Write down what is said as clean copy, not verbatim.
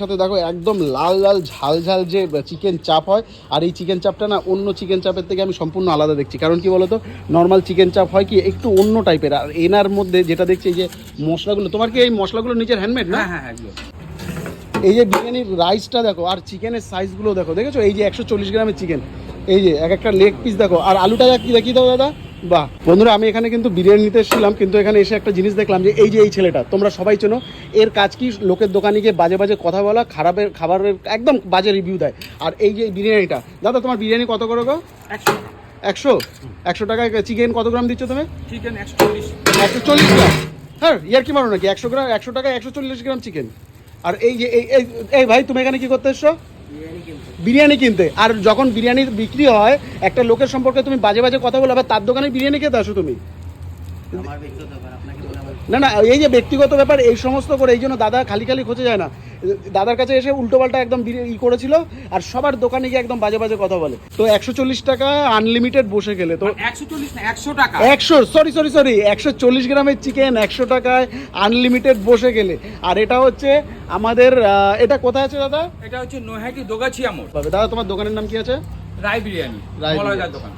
সাথে দেখো একদম লাল লাল ঝাল ঝাল যে চিকেন চাপ হয়, আর এই চিকেন চাপটা না অন্য চিকেন চাপের থেকে আমি সম্পূর্ণ আলাদা দেখছি। কারণ কি বলতো, নর্মাল চিকেন চাপ হয় কি একটু অন্য টাইপের, আর এনার মধ্যে যেটা দেখছি এই যে মশলাগুলো, তোমার কি এই মশলাগুলো নিজের হ্যান্ডমেড না? হ্যাঁ একদম। এই যে বিরিয়ানির রাইসটা দেখো, আর চিকেনের সাইজগুলো দেখো, দেখেছো এই যে 140 গ্রামের চিকেন, এই যে এক একটা লেগ পিস দেখো, আর আলুটা কি দেখি দাও দাদা। বাহ বন্ধুরা, আমি এখানে কিন্তু বিরিয়ানি নিতে এসেছিলাম, কিন্তু এখানে এসে একটা জিনিস দেখলাম যে এই যে এই ছেলেটা, তোমরা সবাই চেনো, এর কাজ কি লোকের দোকানে গিয়ে বাজে বাজে কথা বলা, খারাপের খাবারের একদম বাজে রিভিউ দেয়। আর এই যে বিরিয়ানিটা, দাদা তোমার বিরিয়ানি কত করে গো? 100 টাকায় চিকেন কত গ্রাম দিচ্ছ তুমি? চিকেন 140 গ্রাম। হ্যাঁ ইয়ার কি মারো নাকি? 100 টাকায় 140 গ্রাম চিকেন। আর এই যে এই ভাই তুমি এখানে কি করতে এসছো? বিরিয়ানি কিনতে। আর যখন বিরিয়ানি বিক্রি হয়, একটা লোকের সম্পর্কে তুমি বাজে বাজে কথা বলে আবার তার দোকানে বিরিয়ানি খেতে আসো তুমি? না না, এই যে ব্যক্তিগত ব্যাপার, এই সমস্ত করে এই জন্য দাদা খালি খালি খোঁজে যায় না। দাদার কাছে এসে উল্টোপাল্টা একদম ই করেছিল, আর সবার দোকানে গিয়ে একদম বাজে বাজে কথা বলে। তো 140 টাকা আনলিমিটেড বসে গেলে তো 140 না 100 টাকা, 140 গ্রামের চিকেন 100 টাকায় আনলিমিটেড বসে গেলে। আর এটা হচ্ছে আমাদের, এটা কোথায় আছে দাদা? এটা হচ্ছে নৈহাটি দোগাছিয়া মোড়। দাদা তোমার দোকানের নাম কি আছে? রায় বিরিয়ানি, রায় মলয়দার দোকান।